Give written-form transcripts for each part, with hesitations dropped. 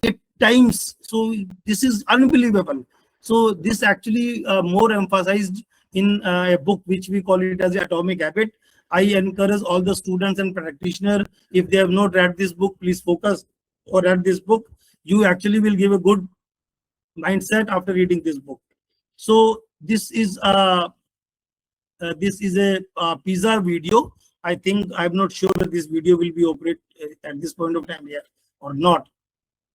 8 times. So this is unbelievable. So this actually more emphasized in a book which we call it as Atomic Habit. I encourage all the students and practitioners, if they have not read this book, please focus or read this book. You actually will give a good mindset after reading this book. So this is a pizza video. I think I'm not sure that this video will be operate at this point of time here or not.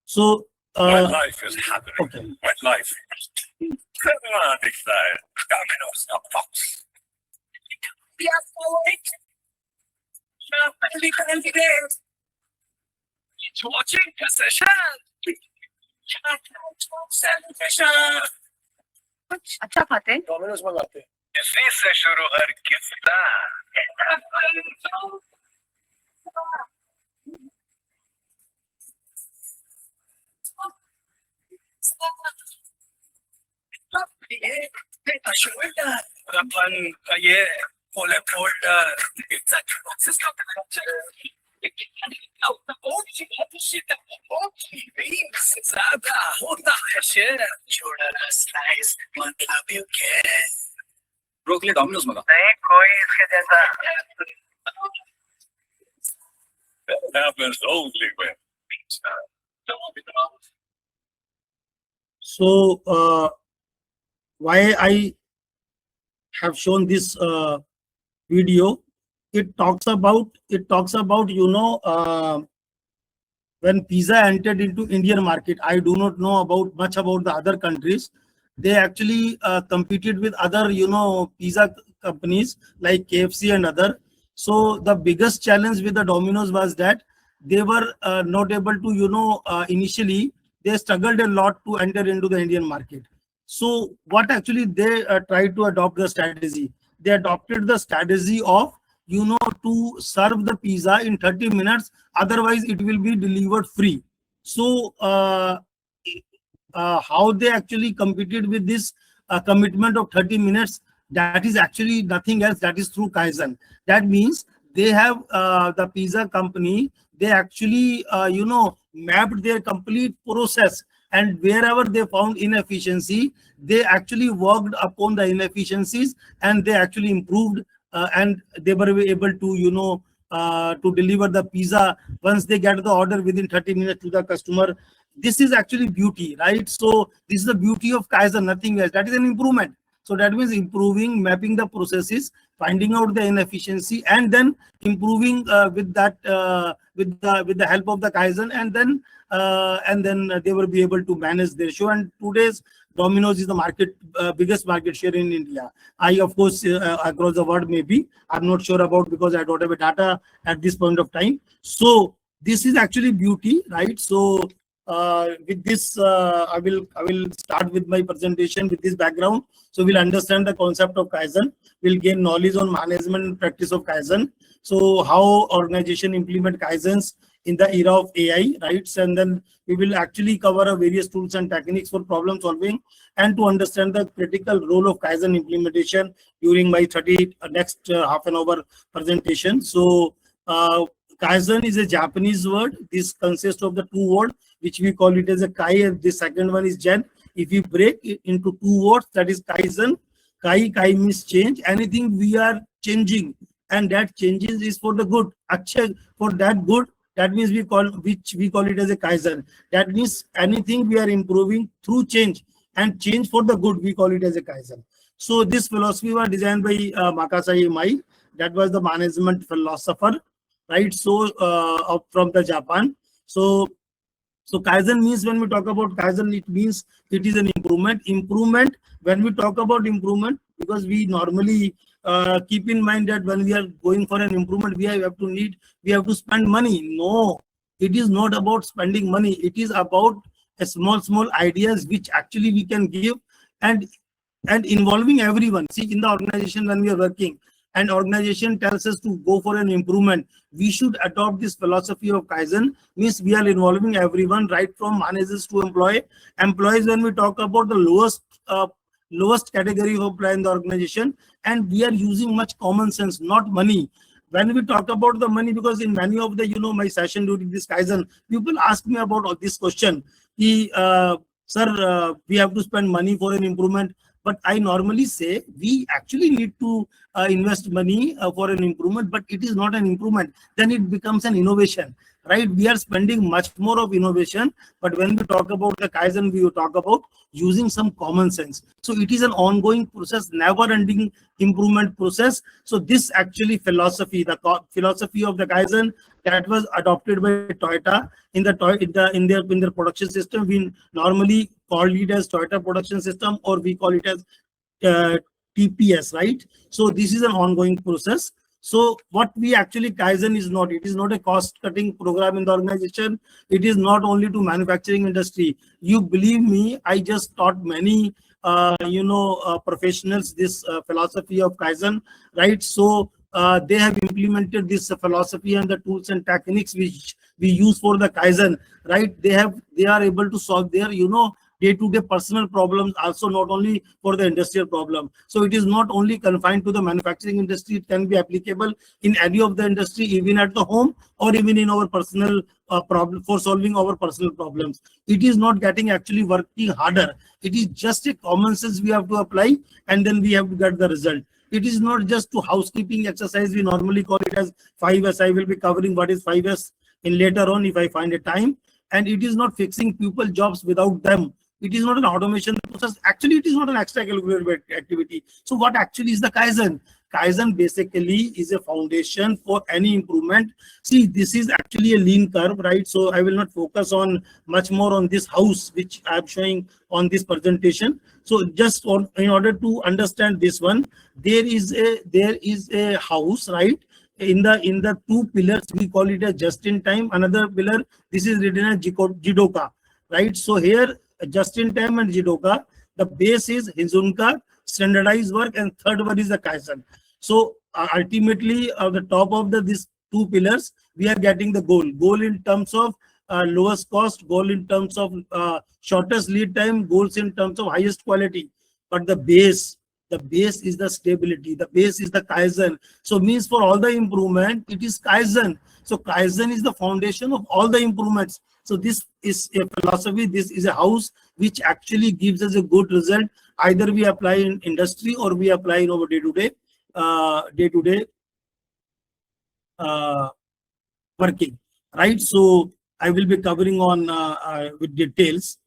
So when life is happening, okay. When life is Domino's a box. Watching a session. अच्छा खाते हैं Domino's मंगाते हैं इसी से शुरू हर किस्सा अपन ये पोले फोल्डर ज्यादा होता है शेयर छोड़ा स्लाइस मतलब यू कैन ब्रो के लिए डोमिनोज मंगा नहीं कोई इसके जैसा that happens only when so why I have shown this video, it talks about when pizza entered into Indian market. I do not know much about the other countries. They actually competed with other pizza companies like KFC and other. So the biggest challenge with the Domino's was that they were not able to initially they struggled a lot to enter into the Indian market. So what actually they tried to adopt the strategy, they adopted the strategy of to serve the pizza in 30 minutes, otherwise it will be delivered free. So how they actually competed with this commitment of 30 minutes, that is actually nothing else, that is through Kaizen. That means they have the pizza company, they actually mapped their complete process, and wherever they found inefficiency, they actually worked upon the inefficiencies and they actually improved and they were able to to deliver the pizza once they get the order within 30 minutes to the customer. This is actually beauty, right? So this is the beauty of Kaizen, nothing else. That is an improvement. So that means improving, mapping the processes, finding out the inefficiency, and then improving with that with the help of the Kaizen, and then they will be able to manage their show. And today's Domino's is the biggest market share in India. Of course, across the world maybe. I'm not sure about, because I don't have a data at this point of time. So this is actually beauty, right? So with this, I will start with my presentation with this background. So we'll understand the concept of Kaizen. We'll gain knowledge on management and practice of Kaizen. So how organization implement Kaizens in the era of AI, right? And then we will actually cover various tools and techniques for problem solving, and to understand the critical role of Kaizen implementation during my next half an hour presentation. So Kaizen is a Japanese word. This consists of the two words, which we call it as a Kai, and the second one is Gen. If we break it into two words, that is Kaizen. Kai means change. Anything we are changing, and that changes is for the good. Actually, for that good, that means we call it as a Kaizen. That means anything we are improving through change, and change for the good, we call it as a Kaizen. So this philosophy was designed by Makasai Mai. That was the management philosopher, right? So from the Japan. So Kaizen means, when we talk about Kaizen, it means it is an improvement. Improvement, when we talk about improvement, because we normally keep in mind that when we are going for an improvement, we have to spend money. No, it is not about spending money. It is about a small ideas which actually we can give, and involving everyone. See, in the organization when we are working, and organization tells us to go for an improvement, we should adopt this philosophy of Kaizen. Means we are involving everyone, right from managers to employees. When we talk about the lowest category of employee in the organization, and we are using much common sense, not money. when we talk about the money, because in many of the, my session during this Kaizen, people ask me about this question. Sir, we have to spend money for an improvement. But I normally say we actually need to invest money for an improvement, but it is not an improvement. Then it becomes an innovation, right? We are spending much more of innovation, but when we talk about the Kaizen, we will talk about using some common sense. So it is an ongoing process, never-ending improvement process. So this actually philosophy, the philosophy of the Kaizen, that was adopted by Toyota in their production system. We normally call it as Toyota production system, or we call it as TPS, right? So this is an ongoing process. So what we actually Kaizen is not, it is not a cost-cutting program in the organization. It is not only to manufacturing industry. You believe me, I just taught many professionals this philosophy of Kaizen, right? So they have implemented this philosophy and the tools and techniques which we use for the Kaizen, right? They are able to solve their day-to-day personal problems, also not only for the industrial problem. So it is not only confined to the manufacturing industry, it can be applicable in any of the industry, even at the home, or even in our personal problem, for solving our personal problems. It is not getting actually working harder. It is just a common sense we have to apply, and then we have to get the result. It is not just to housekeeping exercise. We normally call it as 5S. I will be covering what is 5S in later on if I find a time. And it is not fixing people jobs without them. It is not an automation process. Actually, it is not an extracurricular activity. So what actually is the Kaizen? Kaizen basically is a foundation for any improvement. See, this is actually a lean curve, right? So I will not focus on much more on this house, which I am showing on this presentation. So just in order to understand this one, there is a house, right? In the two pillars, we call it a just in time. Another pillar, this is written as Jidoka, right? So here, just in time and Jidoka, the base is Hizunka, standardized work, and third one is the Kaizen. So ultimately, the top of these two pillars, we are getting the goal in terms of lowest cost, goal in terms of shortest lead time, goals in terms of highest quality. But the base is the stability, the base is the Kaizen. So means for all the improvement, it is Kaizen. So Kaizen is the foundation of all the improvements. So this is a philosophy, this is a house which actually gives us a good result. Either we apply in industry or we apply in our day-to-day working, right? So I will be covering on with details.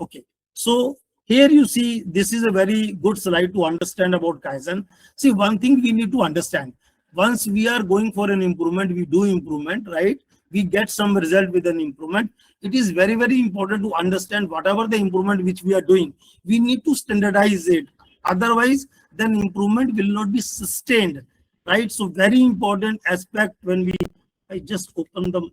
Okay, so here you see, this is a very good slide to understand about Kaizen. See, one thing we need to understand, once we are going for an improvement, we do improvement, right? We get some result with an improvement. It is very, very important to understand whatever the improvement which we are doing, we need to standardize it. Otherwise, then improvement will not be sustained, right? So very important aspect when I just open the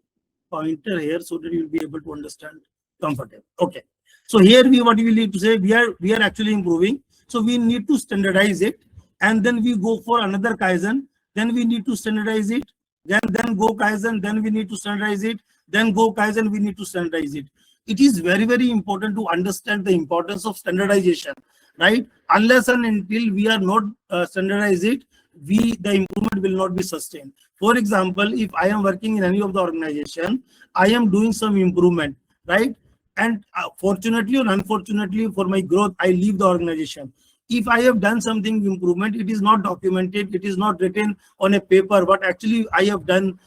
pointer here so that you will be able to understand comfortable. Okay. So here what we need to say, we are actually improving. So we need to standardize it, and then we go for another Kaizen. Then we need to standardize it. Then go Kaizen. Then we need to standardize it. Then go Kaizen. We need to standardize it. It is very, very important to understand the importance of standardization, right? Unless and until we are not standardize it, the improvement will not be sustained. For example, if I am working in any of the organization, I am doing some improvement, right? And fortunately or unfortunately for my growth, I leave the organization. If I have done something improvement, it is not documented, it is not written on a paper, what actually I have done,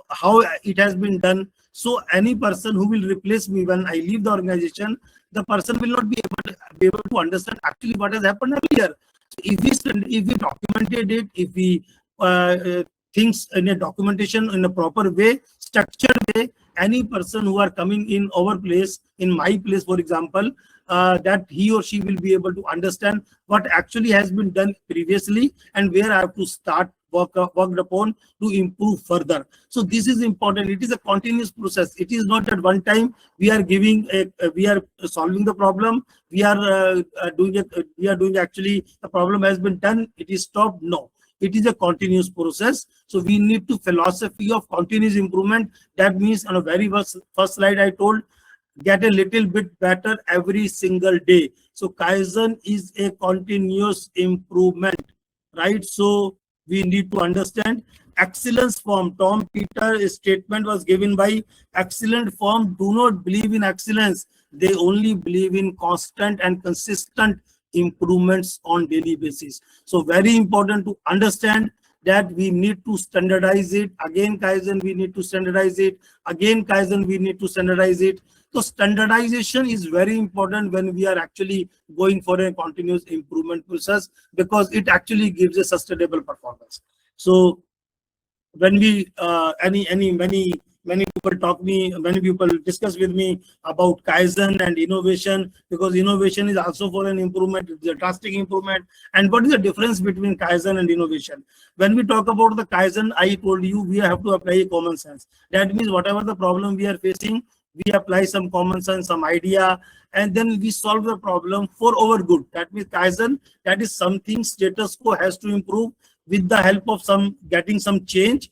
how it has been done. So any person who will replace me when I leave the organization, the person will not be able to understand actually what has happened earlier. So if we documented it, if we things in a documentation in a proper way, structured way, any person who are coming in our place, in my place, for example, that he or she will be able to understand what actually has been done previously and where I have to start worked upon to improve further. So this is important. It is a continuous process. It is not at one time we are we are solving the problem. We are doing it. We are doing actually the problem has been done. It is stopped. No. It is a continuous process. So we need to philosophy of continuous improvement. That means on a very first slide I told, get a little bit better every single day. So Kaizen is a continuous improvement, right? So we need to understand excellence firm. Tom Peters' statement was given by excellent firm do not believe in excellence. They only believe in constant and consistent improvements on daily basis. So very important to understand that we need to standardize it. Again, Kaizen, we need to standardize it. Again, Kaizen, we need to standardize it. So standardization is very important when we are actually going for a continuous improvement process, because it actually gives a sustainable performance. So when we many people discuss with me about Kaizen and innovation, because innovation is also for an improvement, it's a drastic improvement. And what is the difference between Kaizen and innovation? When we talk about the Kaizen, I told you we have to apply common sense. That means whatever the problem we are facing, we apply some common sense, some idea, and then we solve the problem for our good. That means Kaizen, that is something status quo has to improve with the help of getting some changing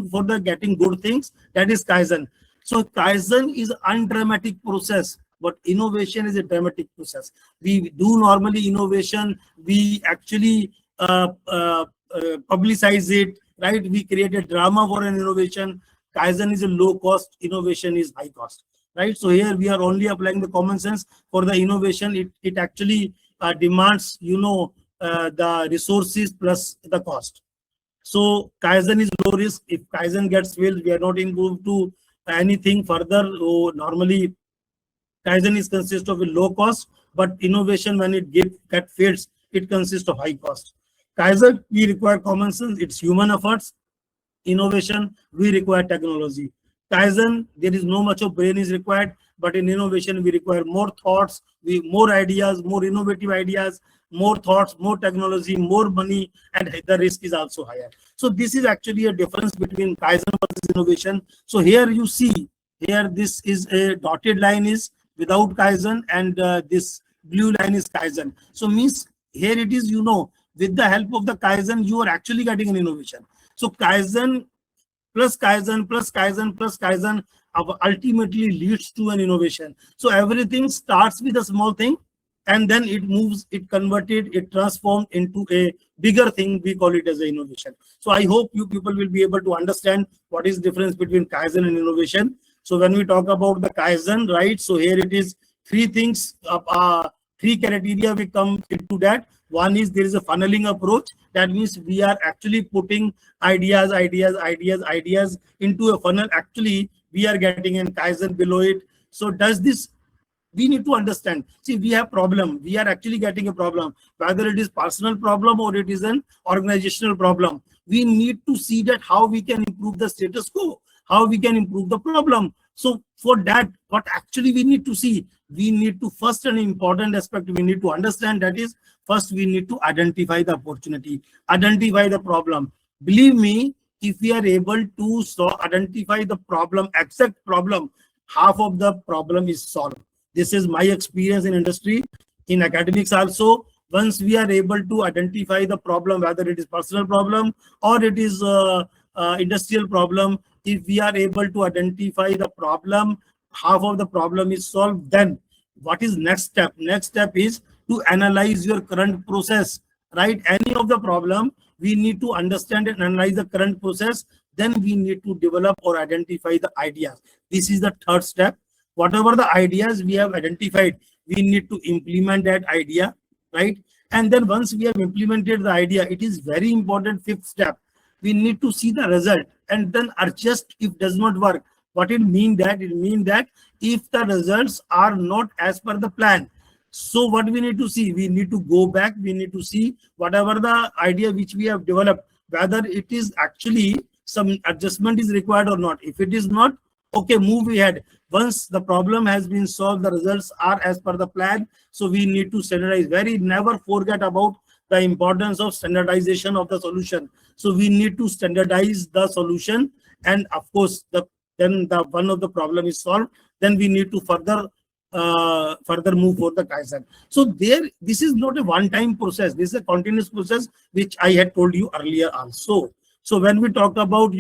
for the getting good things. That is Kaizen. So Kaizen is undramatic process, but innovation is a dramatic process. We do normally innovation, we actually publicize it, right? We create a drama for an innovation. Kaizen is a low cost, innovation is high cost, right? So here we are only applying the common sense. For the innovation, it actually demands, the resources plus the cost. So Kaizen is low risk. If Kaizen gets failed, we are not improved to anything further. So normally Kaizen is consists of a low cost, but innovation, when it get fails, it consists of high cost. Kaizen, we require common sense, it's human efforts. Innovation, we require technology. Kaizen, there is no much of brain is required, but in innovation, we require more thoughts, more ideas, more innovative ideas, more thoughts, more technology, more money, and the risk is also higher. So this is actually a difference between Kaizen versus innovation. So here you see, here this is a dotted line is without Kaizen, and this blue line is Kaizen. So means here it is, with the help of the Kaizen, you are actually getting an innovation. So Kaizen plus Kaizen plus Kaizen plus Kaizen ultimately leads to an innovation. So everything starts with a small thing, and then it moves, it converted, it transformed into a bigger thing. We call it as an innovation. So I hope you people will be able to understand what is the difference between Kaizen and innovation. So when we talk about the Kaizen, right? So here it is three things, three criteria we come into that. One is there is a funneling approach. That means we are actually putting ideas into a funnel. Actually, we are getting a Kaizen below it. So does this, we need to understand. See, we have problem. We are actually getting a problem, whether it is personal problem or it is an organizational problem. We need to see that how we can improve the status quo, how we can improve the problem. So for that, what actually we need to see, we need to first, an important aspect we need to understand, that is first we need to identify the opportunity, identify the problem. Believe me, if we are able to identify the problem, exact problem, half of the problem is solved. This is my experience in industry, in academics also. Once we are able to identify the problem, whether it is personal problem or it is industrial problem, if we are able to identify the problem, half of the problem is solved. Then what is next step? Next step is to analyze your current process, right? Any of the problem, we need to understand and analyze the current process. Then we need to develop or identify the ideas. This is the third step. Whatever the ideas we have identified, we need to implement that idea, right? And then once we have implemented the idea, it is very important, fifth step, we need to see the result and then adjust if does not work. What it mean that? It mean that if the results are not as per the plan, so what we need to see, we need to go back, we need to see whatever the idea which we have developed, whether it is actually some adjustment is required or not. If it is not, okay, move ahead. Once the problem has been solved, the results are as per the plan, so we need to standardize. Never forget about the importance of standardization of the solution. So we need to standardize the solution, and of course then the one of the problem is solved, then we need to further move for the Kaizen. So this is not a one-time process, this is a continuous process, which I had told you earlier also. So when we talk about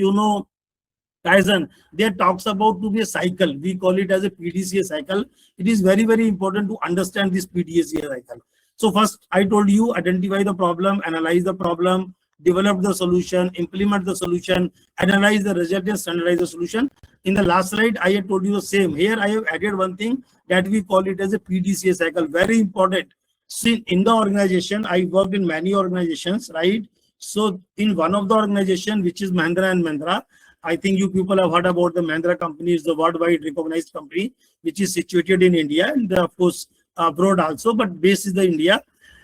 Kaizen, there talks about to be a cycle. We call it as a PDCA cycle. It is very, very important to understand this PDCA cycle. So first, I told you, identify the problem, analyze the problem, develop the solution, implement the solution, analyze the result, and standardize the solution. In the last slide, I had told you the same. Here I have added one thing that we call it as a PDCA cycle. Very important. See, in the organization, I worked in many organizations, right? So in one of the organization, which is Mahindra and Mahindra, I think you people have heard about the Mahindra company. Is the worldwide recognized company, which is situated in India and of course abroad also, but base is the India.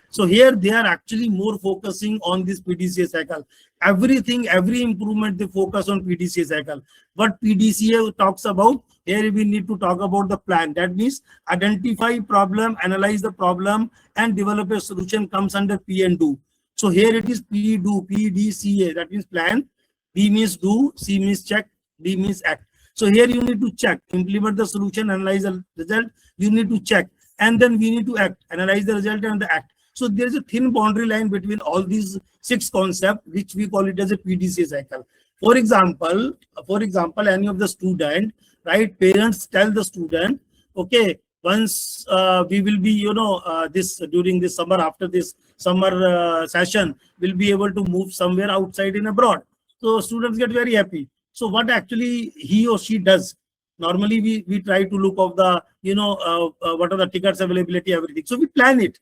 So here they are actually more focusing on this PDCA cycle. Everything, every improvement, they focus on PDCA cycle. What PDCA talks about, here we need to talk about the plan. That means identify problem, analyze the problem, and develop a solution comes under P and do. So here it is P, do, PDCA. That means plan. D means do, C means check, D means act. So here you need to check, implement the solution, analyze the result. You need to check, and then we need to act, analyze the result and the act. So there is a thin boundary line between all these 6 concepts, which we call it as a PDCA cycle. For example, any of the student, right? Parents tell the student, okay, once we will be, this during this summer, after this summer session, we'll be able to move somewhere outside in abroad. So students get very happy. So what actually he or she does? Normally we try to look of the, what are the tickets availability, everything. So we plan it.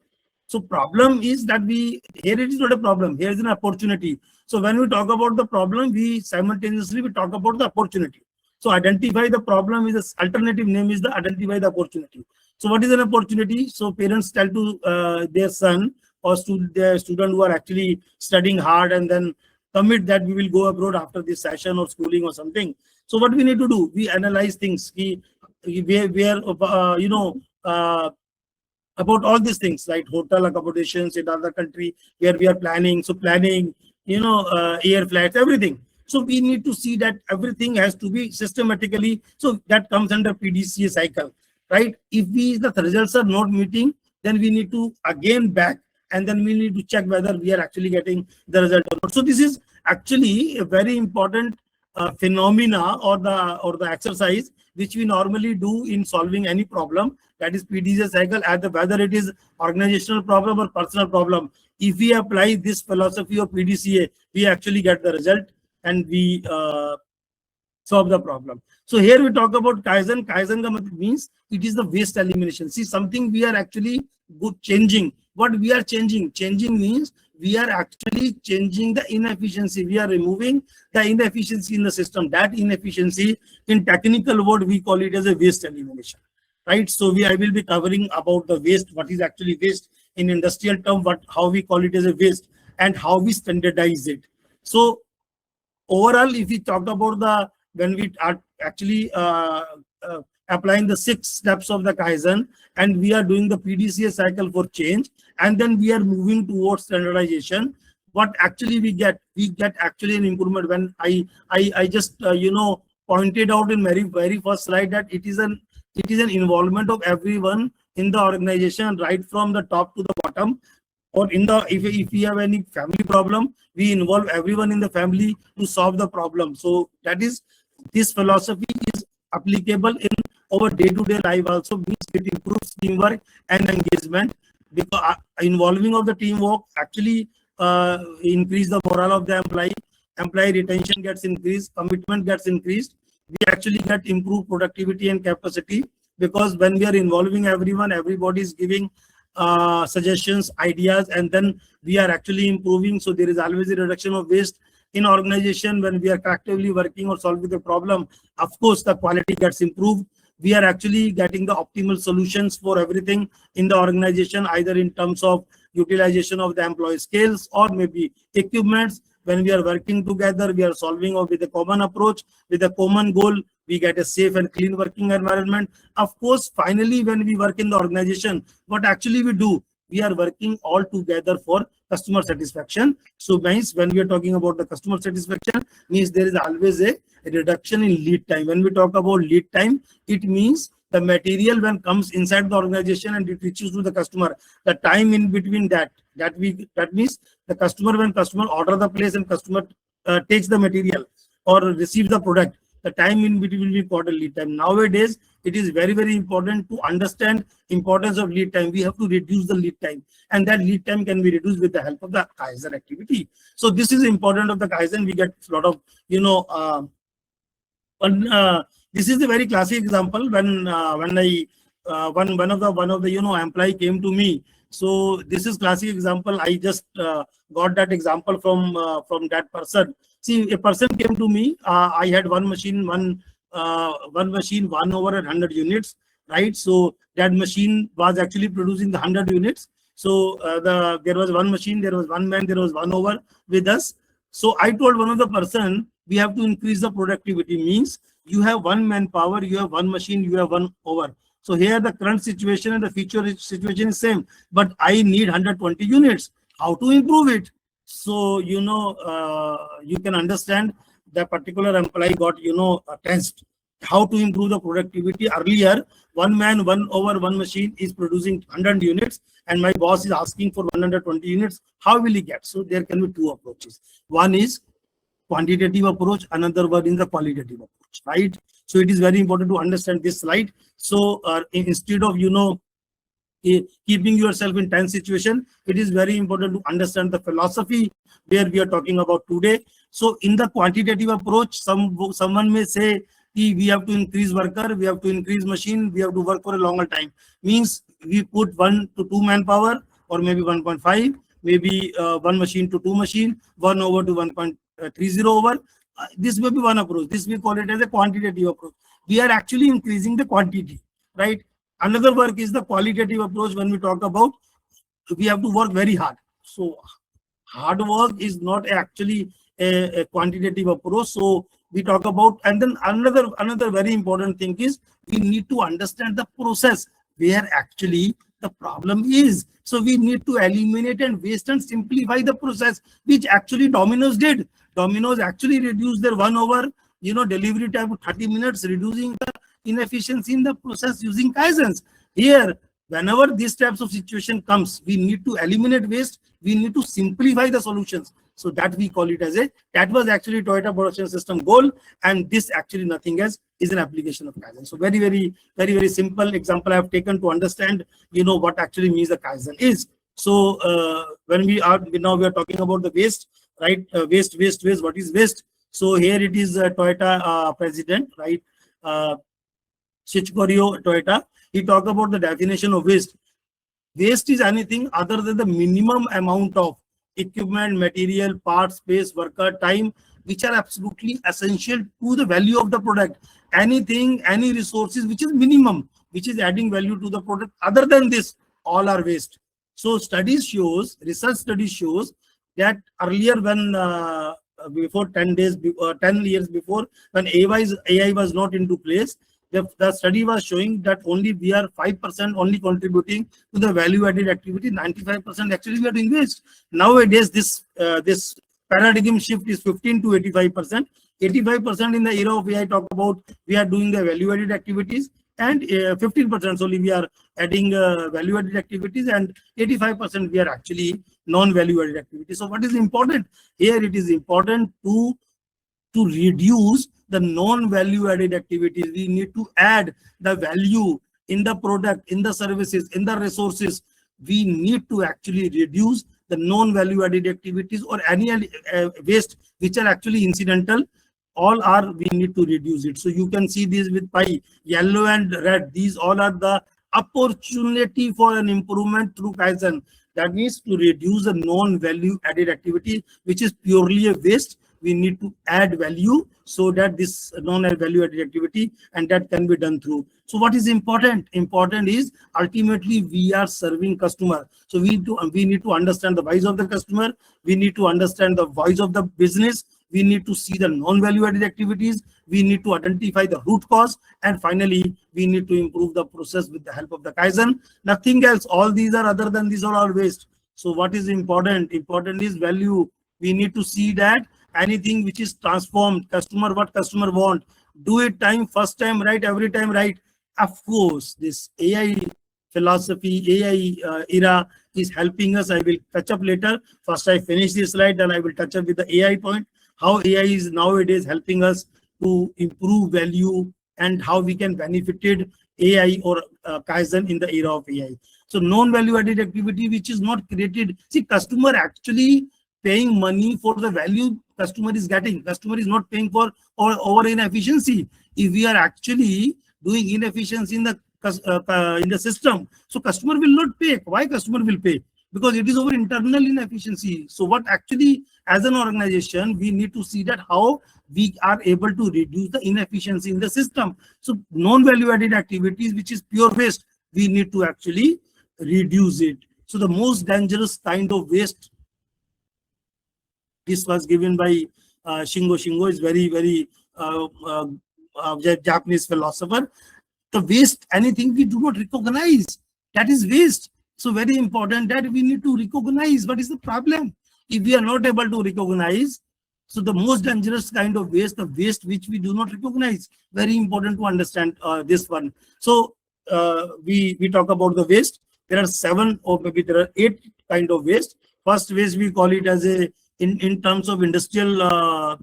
So problem is that here it is not a problem. Here is an opportunity. So when we talk about the problem, we simultaneously talk about the opportunity. So identify the problem is the alternative name is the identify the opportunity. So what is an opportunity? So parents tell to their son or their student who are actually studying hard and then commit that we will go abroad after this session or schooling or something. So what we need to do? We analyze things. About all these things, like hotel accommodations in other country where we are planning. So planning, air flights, everything. So we need to see that everything has to be systematically. So that comes under PDCA cycle, right? If the results are not meeting, then we need to again back, and then we need to check whether we are actually getting the result or not. So this is actually a very important phenomena or the exercise which we normally do in solving any problem. That is PDCA cycle, whether it is organizational problem or personal problem. If we apply this philosophy of PDCA, we actually get the result and we solve the problem. So here we talk about Kaizen. Kaizen means it is the waste elimination. See, something we are actually changing. What we are changing? Changing means we are actually changing the inefficiency. We are removing the inefficiency in the system. That inefficiency, in technical word, we call it as a waste elimination. Right? So I will be covering about the waste, what is actually waste in industrial term, how we call it as a waste, and how we standardize it. So overall, if we talk about when we are actually applying the 6 steps of the Kaizen, and we are doing the PDCA cycle for change, and then we are moving towards standardization, what actually we get actually an improvement. When I just pointed out in very first slide that it is an involvement of everyone in the organization, right from the top to the bottom. Or if we have any family problem, we involve everyone in the family to solve the problem. So this philosophy is applicable in our day-to-day life also, means it improves teamwork and engagement, because involving of the teamwork actually increase the morale of the employee retention gets increased, commitment gets increased. We actually get improved productivity and capacity, because when we are involving everyone, everybody is giving suggestions, ideas, and then we are actually improving. So there is always a reduction of waste in organization. When we are collectively working or solving the problem, of course the quality gets improved. We are actually getting the optimal solutions for everything in the organization, either in terms of utilization of the employee skills or maybe equipments. When we are working together, we are solving with a common approach, with a common goal. We get a safe and clean working environment. Of course, finally, when we work in the organization, what actually we do, we are working all together for customer satisfaction. So means when we are talking about the customer satisfaction, means there is always a reduction in lead time. When we talk about lead time, it means the material when comes inside the organization and it reaches to the customer, the time in between that means the customer, when customer order the place and customer takes the material or receives the product, the time in between will be called a lead time. Nowadays, it is very, very important to understand importance of lead time. We have to reduce the lead time, and that lead time can be reduced with the help of the Kaizen activity. So this is important of the Kaizen. We get a lot of, this is a very classic example when I one of the employee came to me. So this is classic example. I just got that example from that person. See, a person came to me. I had one machine, one machine, 1 over 100 units, right? So that machine was actually producing the 100 units. So there was one machine, there was one man, there was 1 over with us. So I told one of the person, we have to increase the productivity. Means you have 1 manpower, you have 1 machine, you have 1 over. So here the current situation and the future situation is same, but I need 120 units. How to improve it? So, you can understand the particular employee got, tensed. How to improve the productivity? Earlier, 1 man, 1 over 1 machine is producing 100 units, and my boss is asking for 120 units. How will he get? So there can be 2 approaches. One is quantitative approach, another one is the qualitative approach, right? So it is very important to understand this slide. So instead of keeping yourself in tense situation, it is very important to understand the philosophy where we are talking about today. So in the quantitative approach, someone may say we have to increase worker, we have to increase machine, we have to work for a longer time. Means we put 1 to 2 manpower, or maybe 1.5, maybe 1 machine to 2 machine, 1 over to 1.30 over. This may be one approach. This we call it as a quantitative approach. We are actually increasing the quantity, right? Another work is the qualitative approach. When we talk about, we have to work very hard. So hard work is not actually a quantitative approach. So we talk about, and then another very important thing is we need to understand the process where actually the problem is. So we need to eliminate and waste and simplify the process, which actually Domino's did. Domino's actually reduced their 1 over, delivery time to 30 minutes, reducing the inefficiency in the process using Kaizens. Here, whenever these types of situation comes, we need to eliminate waste. We need to simplify the solutions. So that we call it as that was actually Toyota production system goal. And this actually nothing else is an application of Kaizen. So very, very, very, very simple example I have taken to understand, what actually means the Kaizen is. So when we are talking about the waste, right? Waste. What is waste? So here it is Toyota president, right? Shichikorio Toyota. He talked about the definition of waste. Waste is anything other than the minimum amount of equipment, material, parts, space, worker, time, which are absolutely essential to the value of the product. Anything, any resources which is minimum, which is adding value to the product. Other than this, all are waste. So research studies shows that earlier when before 10 years before, when AI was not into place, the study was showing that only we are 5% only contributing to the value added activity. 95% actually we are doing waste. Nowadays, this paradigm shift is 15 to 85%. 85% in the era of AI talk about we are doing the value added activities, and 15% only we are adding value added activities, and 85% we are actually non-value added activities. So what is important here? It is important to reduce the non-value added activities. We need to add the value in the product, in the services, in the resources. We need to actually reduce the non-value added activities or any waste which are actually incidental. We need to reduce it. So you can see this with pie, yellow and red. These all are the opportunity for an improvement through Kaizen. That means to reduce the non-value added activity, which is purely a waste. We need to add value so that this non-value added activity, and that can be done through. So what is important? Important is ultimately we are serving customer. So we need to understand the voice of the customer. We need to understand the voice of the business. We need to see the non-value added activities. We need to identify the root cause. And finally, we need to improve the process with the help of the Kaizen. Nothing else. All these are other than these are all waste. So what is important? Important is value. We need to see that anything which is transformed, what customer want, do it first time right, every time right. Of course, this AI philosophy, AI era is helping us. I will touch up later. First, I finish this slide, then I will touch up with the AI point. How AI is nowadays helping us to improve value, and how we can benefited AI or Kaizen in the era of AI. So non-value added activity which is not created. See, customer actually paying money for the value customer is getting. Customer is not paying for or over inefficiency. If we are actually doing inefficiency in the system, so customer will not pay. Why customer will pay? Because it is our internal inefficiency. So what actually, as an organization, we need to see that how we are able to reduce the inefficiency in the system. So non-value added activities, which is pure waste, we need to actually reduce it. So the most dangerous kind of waste, this was given by Shingo. Shingo is very Japanese philosopher. The waste, anything we do not recognize, that is waste. So very important that we need to recognize what is the problem. If we are not able to recognize, so the most dangerous kind of waste, the waste which we do not recognize, very important to understand this one. So we talk about the waste. There are 7 or maybe there are 8 kind of waste. First waste we call it as a in terms of industrial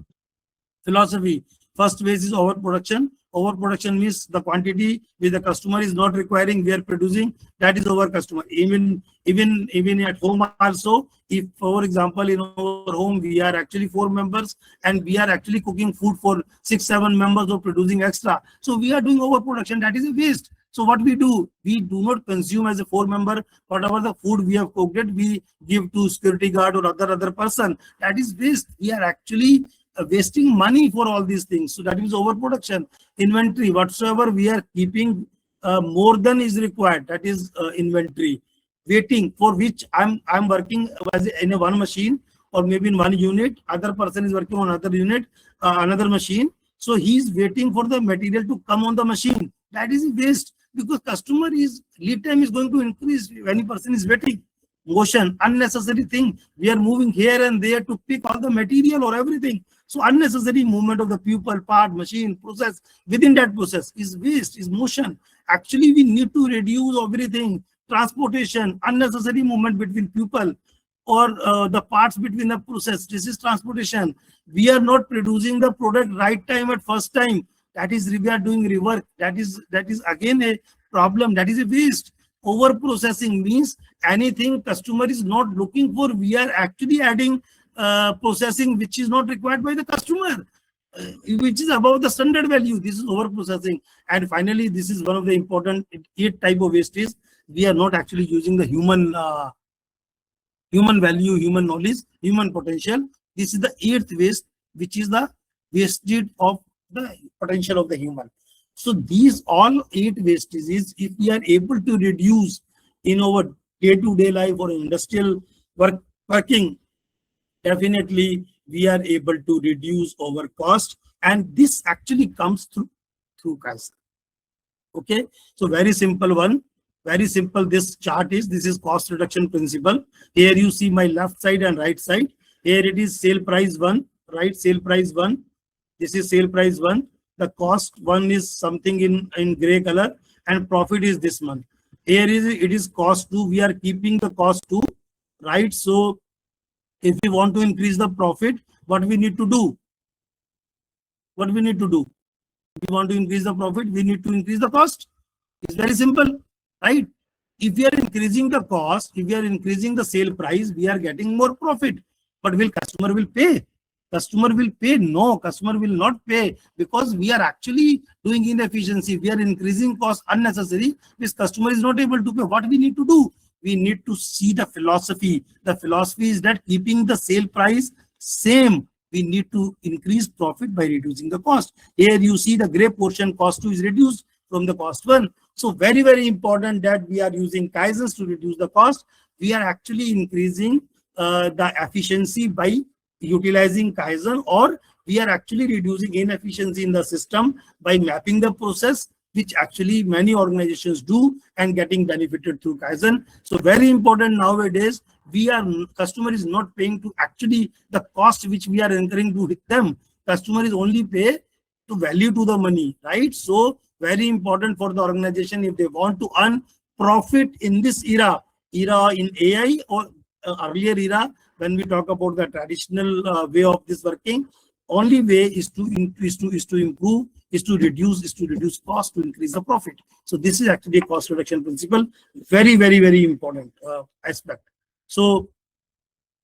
philosophy. At is overproduction. Overproduction means the quantity which the customer is not requiring, we are producing, that is our customer. Even at home also, if for example in our home we are actually 4 members and we are actually cooking food for 6-7 members or producing extra, so we are doing overproduction, that is a waste. So what we do not consume as a 4-member, whatever the food we have cooked it, we give to security guard or other person. That is waste. We are actually wasting money for all these things. So that is overproduction. Inventory, whatsoever we are keeping more than is required, that is inventory. Waiting, for which I'm working as in a one machine or maybe in one unit, other person is working on another unit, another machine. So he is waiting for the material to come on the machine. That is waste, because customer is lead time is going to increase when a person is waiting. Motion, unnecessary thing. We are moving here and there to pick all the material or everything. So unnecessary movement of the people, part, machine, process, within that process is waste, is motion. Actually, we need to reduce everything. Transportation, unnecessary movement between people or the parts between the process. This is transportation. We are not producing the product right time at first time. That is, we are doing rework. That is again a problem. That is a waste. Over processing means anything customer is not looking for, we are actually adding processing which is not required by the customer, which is above the standard value. This is over processing. And finally, this is one of the important 8 type of waste is we are not actually using the human value, human knowledge, human potential. This is the 8th waste, which is the wastage of the potential of the human. So these all 8 wastages, if we are able to reduce in our day-to-day life or industrial working, definitely we are able to reduce our cost, and this actually comes through Kaizen. Okay, so very simple one, very simple. This chart is, this is cost reduction principle. Here you see my left side and right side. Here it is sale price 1, right? Sale price 1. This is sale price 1. The cost 1 is something in gray color, and profit is this month. Here is it is cost 2. We are keeping the cost 2, right? So if we want to increase the profit, what we need to do? What we need to do? If we want to increase the profit, we need to increase the cost. It's very simple, right? If we are increasing the cost, if we are increasing the sale price, we are getting more profit. But will customer will pay? Customer will pay? No, customer will not pay, because we are actually doing inefficiency. We are increasing cost unnecessary. This customer is not able to pay. What we need to do? We need to see the philosophy. The philosophy is that keeping the sale price same, we need to increase profit by reducing the cost. Here you see the gray portion, cost 2 is reduced from the cost 1. So very important that we are using Kaizens to reduce the cost. We are actually increasing the efficiency by utilizing Kaizen, or we are actually reducing inefficiency in the system by mapping the process, which actually many organizations do and getting benefited through Kaizen. So very important nowadays, customer is not paying to actually the cost which we are incurring to them. Customer is only pay to value to the money, right? So very important for the organization, if they want to earn profit in this era in AI or earlier era, when we talk about the traditional way of this working, only way is to improve is to reduce cost to increase the profit. So this is actually a cost reduction principle, very, very, very important aspect. So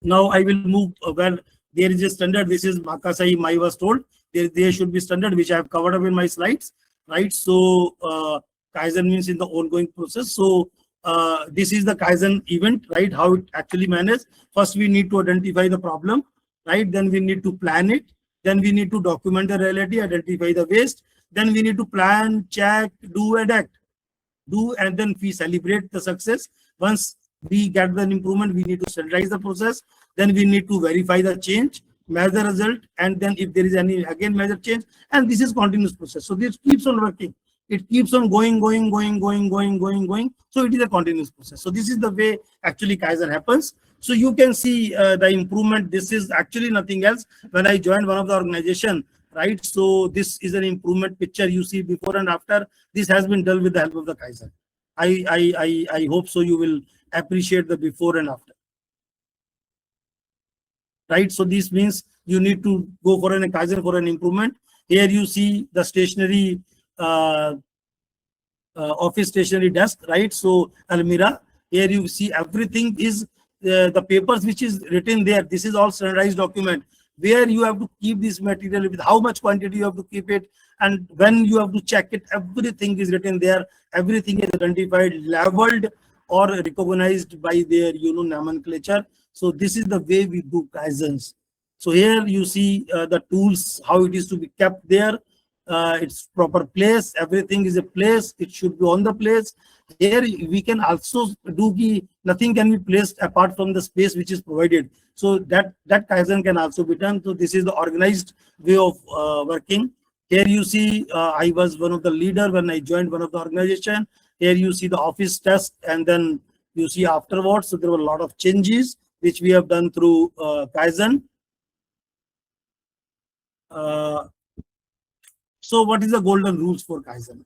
now I will move where there is a standard. This is Makasai Mai was told there should be standard, which I have covered up in my slides, right? So Kaizen means in the ongoing process. So this is the Kaizen event, right? How it actually managed. First, we need to identify the problem, right? Then we need to plan it. Then we need to document the reality, identify the waste. Then we need to plan, check, do, and act. Do, and then we celebrate the success. Once we get the improvement, we need to standardize the process. Then we need to verify the change, measure result, and then if there is any, again measure change. And this is continuous process. So this keeps on working. It keeps on going. So it is a continuous process. So this is the way actually Kaizen happens. So you can see the improvement. This is actually nothing else. When I joined one of the organization, right? So this is an improvement picture you see before and after. This has been done with the help of the Kaizen. I hope so you will appreciate the before and after. Right? So this means you need to go for an Kaizen for an improvement. Here you see the stationary office stationary desk, right? So Almira, here you see everything is the papers which is written there. This is all standardized document where you have to keep this material, with how much quantity you have to keep it, and when you have to check it, everything is written there. Everything is identified, labeled, or recognized by their nomenclature. So this is the way we do Kaizens. So here you see the tools, how it is to be kept there. Its proper place, everything is a place, it should be on the place. Here we can also do nothing can be placed apart from the space which is provided. So that Kaizen can also be done. So this is the organized way of working. Here you see I was one of the leader when I joined one of the organization. Here you see the office desk, and then you see afterwards. So there were a lot of changes which we have done through Kaizen. So what is the golden rules for Kaizen?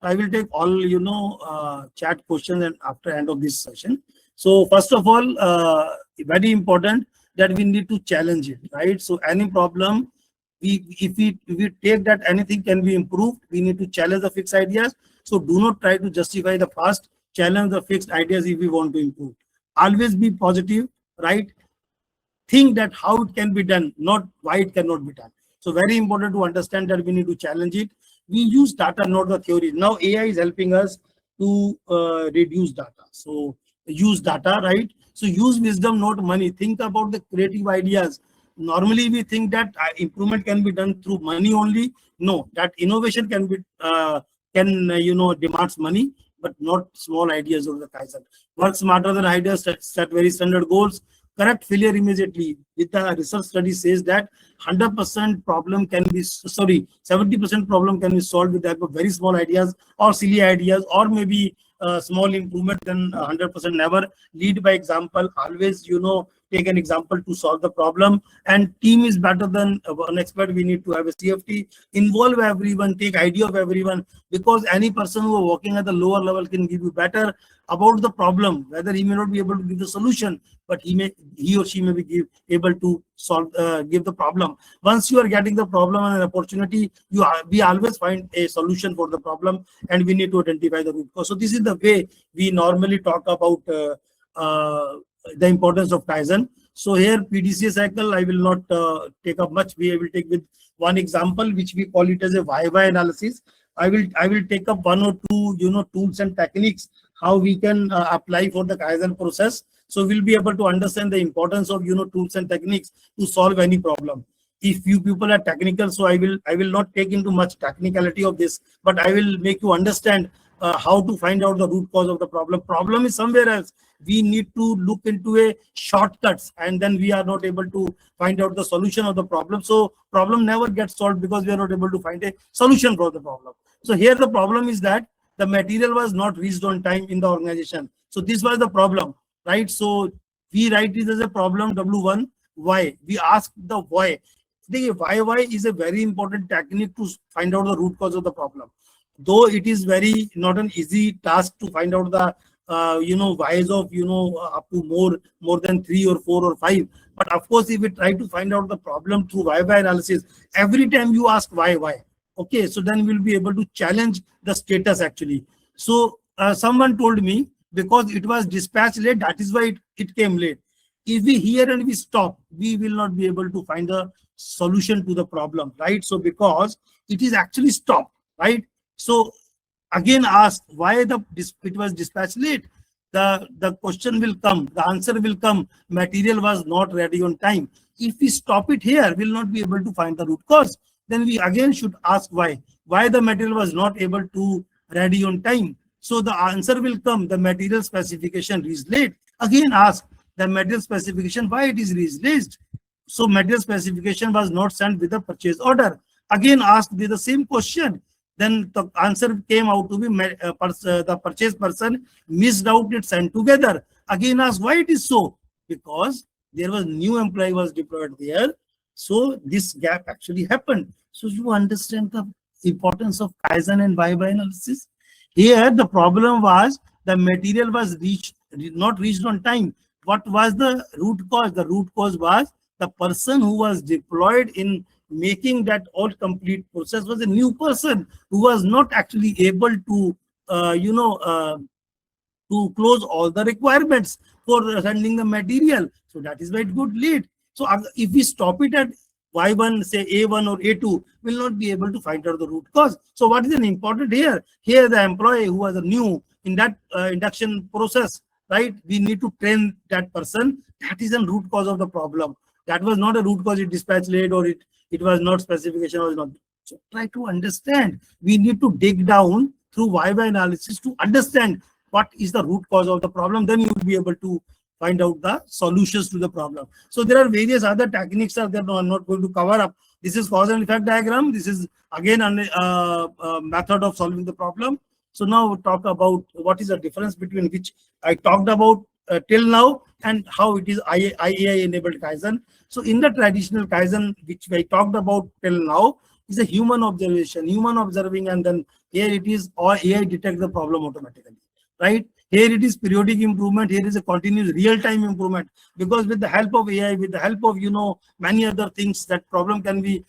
I will take all chat questions and after end of this session. So first of all, very important that we need to challenge it, right? So any problem, if we take that anything can be improved, we need to challenge the fixed ideas. So do not try to justify the past, challenge the fixed ideas if we want to improve. Always be positive, right? Think that how it can be done, not why it cannot be done. So very important to understand that we need to challenge it. We use data, not the theory. Now AI is helping us to reduce data. So use data, right? So use wisdom, not money. Think about the creative ideas. Normally we think that improvement can be done through money only. No, that innovation can be demands money, but not small ideas of the Kaizen. Work smarter than ideas, set very standard goals. Correct failure immediately. With the research study says that 100% problem can be, 70% problem can be solved with the help of very small ideas or silly ideas, or maybe small improvement. Then 100% never. Lead by example. Always, take an example to solve the problem. And team is better than an expert. We need to have a CFT. Involve everyone. Take idea of everyone, because any person who are working at the lower level can give you better about the problem. Whether he may not be able to give the solution, but he or she may be able to solve, give the problem. Once you are getting the problem and an opportunity, we always find a solution for the problem, and we need to identify the root cause. So this is the way we normally talk about the importance of Kaizen. So here PDCA cycle, I will not take up much. We will take with one example, which we call it as a YY analysis. I will take up one or two tools and techniques how we can apply for the Kaizen process. So we'll be able to understand the importance of tools and techniques to solve any problem. If you people are technical, so I will not take into much technicality of this, but I will make you understand how to find out the root cause of the problem. Problem is somewhere else. We need to look into a shortcuts, and then we are not able to find out the solution of the problem. So problem never gets solved because we are not able to find a solution for the problem. So here the problem is that the material was not reached on time in the organization. So this was the problem, right? So we write it as a problem W1. Why? We ask the why. The why is a very important technique to find out the root cause of the problem. Though it is very not an easy task to find out the whys of up to more than 3 or 4 or 5. But of course, if we try to find out the problem through why analysis, every time you ask why, okay, so then we'll be able to challenge the status actually. So someone told me, because it was dispatched late, that is why it came late. If we hear and we stop, we will not be able to find a solution to the problem, right? So because it is actually stopped, right? So again ask why it was dispatched late. The question will come, the answer will come, material was not ready on time. If we stop it here, we'll not be able to find the root cause. Then we again should ask why the material was not able to ready on time. So the answer will come, the material specification is late. Again ask the material specification, why it is released. So material specification was not sent with the purchase order. Again ask the same question. Then the answer came out to be the purchase person missed out it sent together. Again ask why it is so, because there was new employee was deployed there. So this gap actually happened. So you understand the importance of Kaizen and why analysis. Here the problem was the material was not reached on time. What was the root cause? The root cause was the person who was deployed in making that all complete process was a new person who was not actually able to to close all the requirements for sending the material. So that is why it got late. So if we stop it at Y1, say A1 or A2, will not be able to find out the root cause. So what is an important here? Here the employee who was new in that induction process, right? We need to train that person. That is a root cause of the problem. That was not a root cause, it dispatched late or it was not specification or not. So try to understand. We need to dig down through why analysis to understand what is the root cause of the problem. Then you will be able to find out the solutions to the problem. So there are various other techniques that I'm not going to cover up. This is cause and effect diagram. This is again a method of solving the problem. So now we'll talk about what is the difference between which I talked about till now and how it is IAI enabled Kaizen. So in the traditional Kaizen, which I talked about till now, is a human observation, human observing, and then here it is or AI detects the problem automatically, right? Here it is periodic improvement. Here is a continuous real-time improvement, because with the help of AI, with the help of many other things, that problem can be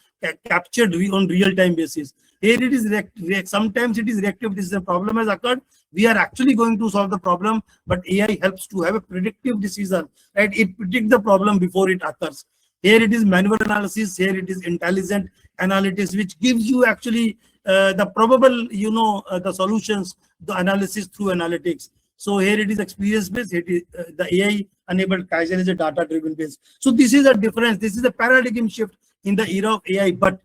captured on real-time basis. Here it is sometimes it is reactive. This is a problem has occurred. We are actually going to solve the problem, but AI helps to have a predictive decision, right? It predicts the problem before it occurs. Here it is manual analysis. Here it is intelligent analytics, which gives you actually the probable, the solutions, the analysis through analytics. So here it is experience based. It is the AI enabled Kaizen is a data driven base. So this is a difference. This is a paradigm shift in the era of AI. But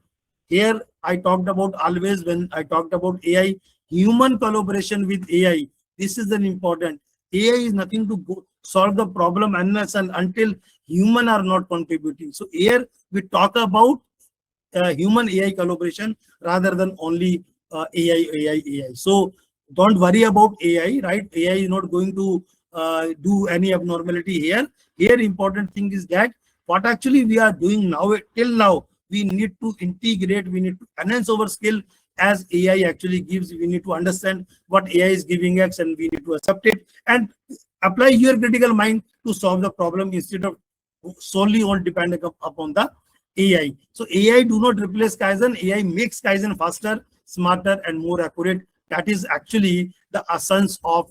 here I talked about always when I talked about AI, human collaboration with AI. This is an important. AI is nothing to go solve the problem unless and until human are not contributing. So here we talk about human AI collaboration rather than only AI. So don't worry about AI, right? AI is not going to do any abnormality here. Here important thing is that what actually we are doing now, till now, we need to integrate, we need to enhance our skill as AI actually gives. We need to understand what AI is giving us and we need to accept it and apply your critical mind to solve the problem instead of solely on depending upon the AI. So AI do not replace Kaizen. AI makes Kaizen faster, smarter, and more accurate. That is actually the essence of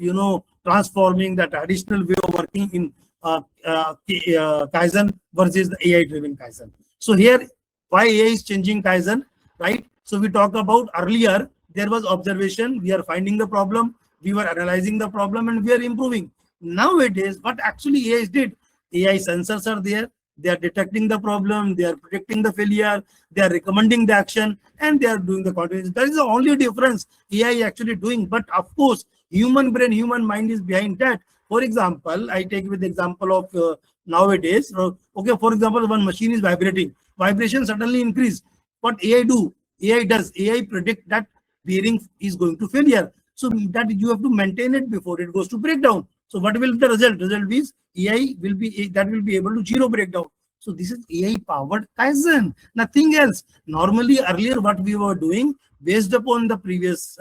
transforming the traditional way of working in Kaizen versus the AI-driven Kaizen. So here, why AI is changing Kaizen, right? So we talked about earlier, there was observation, we are finding the problem, we were analyzing the problem, and we are improving. Nowadays, what actually AI did, AI sensors are there, they are detecting the problem, they are predicting the failure, they are recommending the action, and they are doing the continuous. That is the only difference AI actually doing. But of course, human brain, human mind is behind that. For example, I take with the example of nowadays. Okay, for example, one machine is vibrating. Vibration suddenly increase. What AI do? AI does. AI predict that bearing is going to failure. So that you have to maintain it before it goes to breakdown. So what will the result? Result is AI will be able to zero breakdown. So this is AI powered Kaizen, nothing else. Normally earlier what we were doing based upon the previous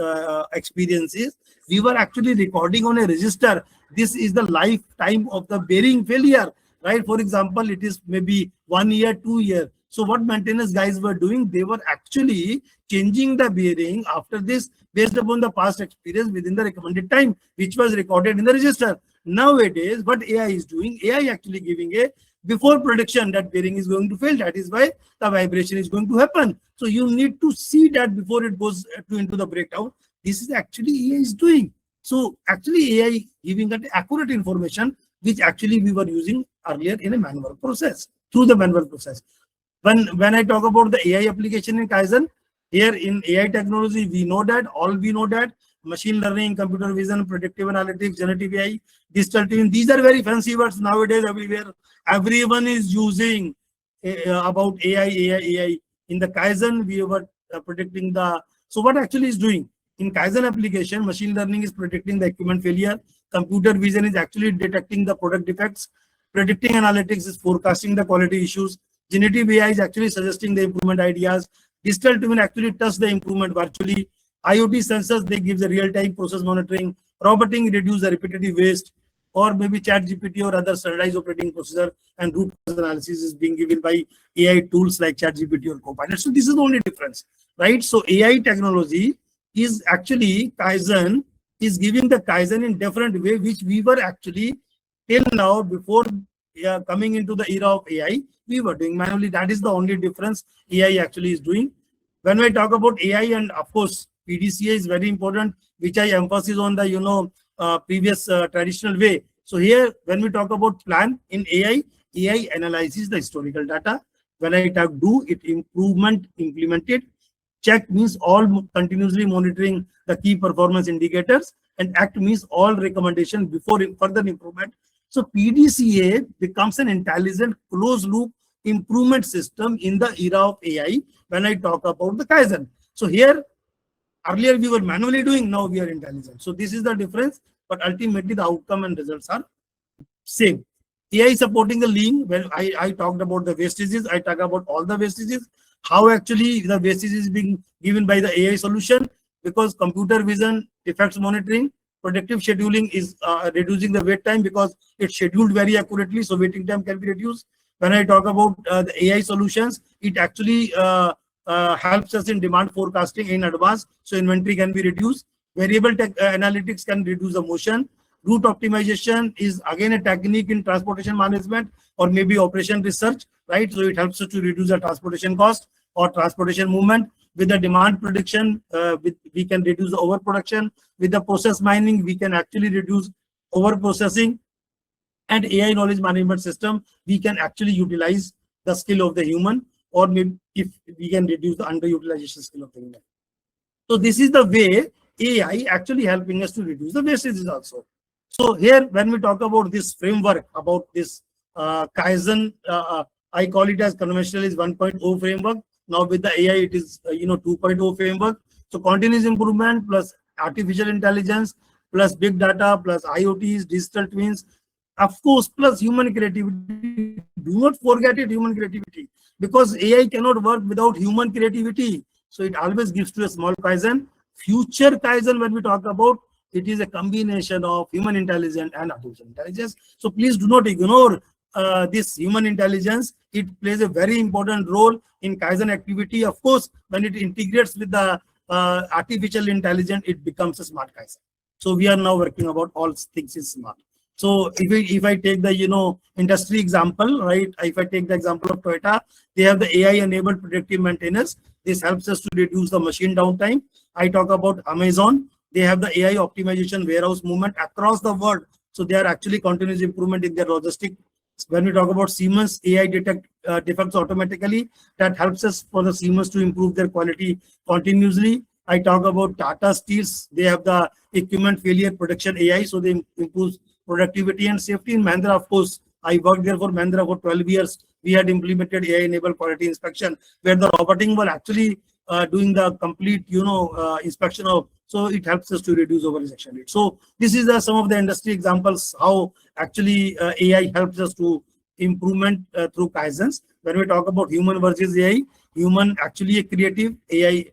experiences, we were actually recording on a register. This is the lifetime of the bearing failure, right? For example, it is maybe 1 year, 2 year. So what maintenance guys were doing, they were actually changing the bearing after this based upon the past experience within the recommended time, which was recorded in the register. Nowadays, what AI is doing, AI actually giving a before prediction that bearing is going to fail. That is why the vibration is going to happen. So you need to see that before it goes into the breakdown. This is actually AI is doing. So actually AI giving that accurate information, which actually we were using earlier in a manual process, through the manual process. When I talk about the AI application in Kaizen, here in AI technology, we know that machine learning, computer vision, predictive analytics, generative AI, digital twin, these are very fancy words nowadays everywhere. Everyone is using about AI. In the Kaizen, we were predicting the, so what actually is doing? In Kaizen application, machine learning is predicting the equipment failure. Computer vision is actually detecting the product defects. Predicting analytics is forecasting the quality issues. Generative AI is actually suggesting the improvement ideas. Digital twin actually touch the improvement virtually. IoT sensors, they give the real-time process monitoring. Roboting reduce the repetitive waste. Or maybe ChatGPT or other standardized operating procedure and root cause analysis is being given by AI tools like ChatGPT or Copilot. So this is the only difference, right? So AI technology is actually Kaizen is giving the Kaizen in different way, which we were actually till now before coming into the era of AI, we were doing manually. That is the only difference AI actually is doing. When we talk about AI, and of course PDCA is very important, which I emphasize on the previous traditional way. So here, when we talk about plan in AI, AI analyzes the historical data. When I talk do, it implemented. Check means all continuously monitoring the key performance indicators, and act means all recommendation before further improvement. So PDCA becomes an intelligent closed loop improvement system in the era of AI when I talk about the Kaizen. So here, earlier we were manually doing, now we are intelligent. So this is the difference, but ultimately the outcome and results are same. AI supporting the lean. Well, I talked about the wastages. I talk about all the wastages. How actually the wastage is being given by the AI solution, because computer vision, defects monitoring, predictive scheduling is reducing the wait time because it's scheduled very accurately. So waiting time can be reduced. When I talk about the AI solutions, it actually helps us in demand forecasting in advance. So inventory can be reduced. Variable analytics can reduce the motion. Route optimization is again a technique in transportation management or maybe operation research, right? So it helps us to reduce the transportation cost or transportation movement. With the demand prediction, we can reduce the overproduction. With the process mining, we can actually reduce overprocessing. And AI knowledge management system, we can actually utilize the skill of the human, or maybe if we can reduce the underutilization skill of the human. So this is the way AI actually helping us to reduce the wastages also. So here, when we talk about this framework, about this Kaizen, I call it as conventional is 1.0 framework. Now with the AI, it is 2.0 framework. So continuous improvement plus artificial intelligence plus big data plus IoTs, digital twins, of course, plus human creativity. Do not forget it, human creativity, because AI cannot work without human creativity. So it always gives to a small Kaizen. Future Kaizen, when we talk about, it is a combination of human intelligence and artificial intelligence. So please do not ignore this human intelligence. It plays a very important role in Kaizen activity. Of course, when it integrates with the artificial intelligence, it becomes a smart Kaizen. So we are now working about all things is smart. So if I take the industry example, right? If I take the example of Toyota, they have the AI-enabled predictive maintenance. This helps us to reduce the machine downtime. I talk about Amazon. They have the AI optimization warehouse movement across the world. So they are actually continuous improvement in their logistics. When we talk about Siemens, AI detect defects automatically. That helps us for the Siemens to improve their quality continuously. I talk about Tata Steels. They have the equipment failure prediction AI. So they improve productivity and safety. In Mahindra, of course, I worked there for Mahindra for 12 years. We had implemented AI-enabled quality inspection, where the roboting was actually doing the complete, inspection of. So it helps us to reduce over-rejection rate. So this is some of the industry examples how actually AI helps us to improvement through Kaizens. When we talk about human versus AI, human actually a creative, AI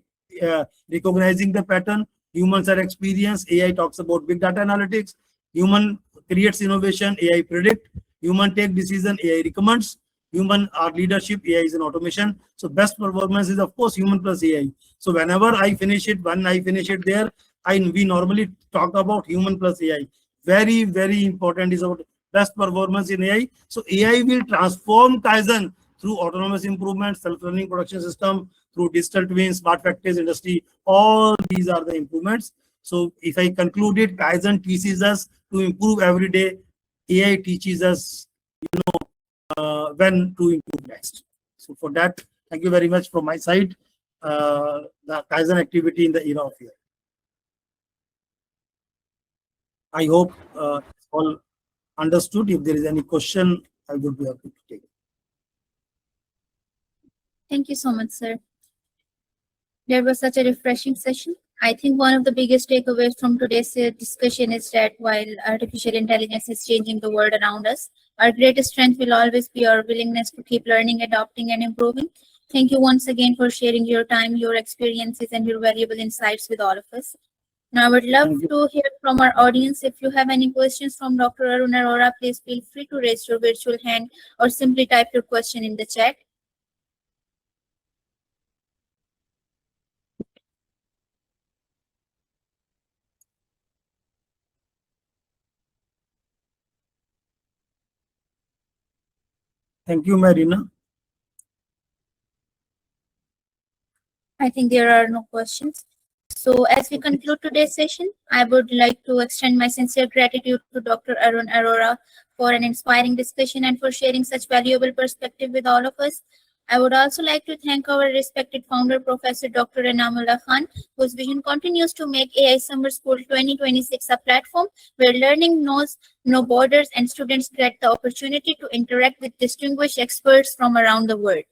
recognizing the pattern, humans are experienced, AI talks about big data analytics, human creates innovation, AI predict, human take decision, AI recommends, human are leadership, AI is an automation. So best performance is of course human plus AI. So whenever I finish it, when I finish it there, we normally talk about human plus AI. Very, very important is about best performance in AI. So AI will transform Kaizen through autonomous improvement, self-learning production system, through digital twins, smart factories, industry. All these are the improvements. So if I conclude it, Kaizen teaches us to improve every day. AI teaches us, when to improve next. So for that, thank you very much from my side. The Kaizen activity in the era of AI. I hope all understood. If there is any question, I would be happy to take it. Thank you so much, sir. There was such a refreshing session. I think one of the biggest takeaways from today's discussion is that while artificial intelligence is changing the world around us, our greatest strength will always be our willingness to keep learning, adopting, and improving. Thank you once again for sharing your time, your experiences, and your valuable insights with all of us. Now, I would love to hear from our audience. If you have any questions from Dr. Arun Arora, please feel free to raise your virtual hand or simply type your question in the chat. Thank you, Marina. I think there are no questions. So as we conclude today's session, I would like to extend my sincere gratitude to Dr. Arun Arora for an inspiring discussion and for sharing such valuable perspective with all of us. I would also like to thank our respected founder, Professor Dr. Inam, whose vision continues to make AI Summer School 2026 a platform where learning knows no borders and students get the opportunity to interact with distinguished experts from around the world.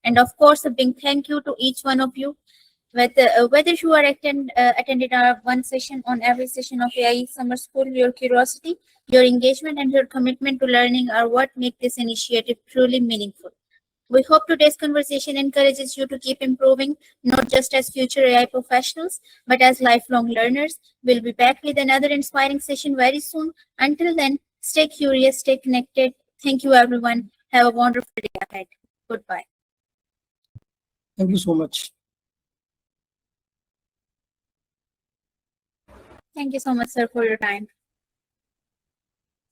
And of course, a big thank you to each one of you, whether you are attended our one session on every session of AI Summer School. Your curiosity, your engagement, and your commitment to learning are what make this initiative truly meaningful. We hope today's conversation encourages you to keep improving, not just as future AI professionals, but as lifelong learners. We'll be back with another inspiring session very soon. Until then, stay curious, stay connected. Thank you, everyone. Have a wonderful day ahead. Goodbye. Thank you so much. Thank you so much, sir, for your time.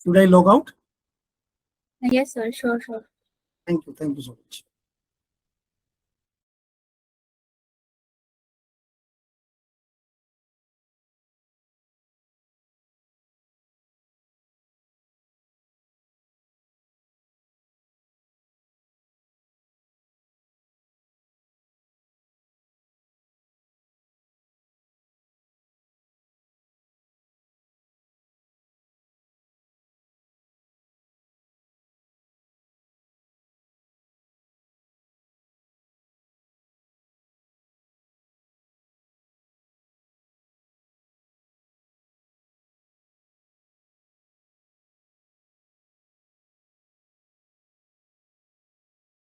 Should I log out? Yes, sir. Sure. Thank you. Thank you so much.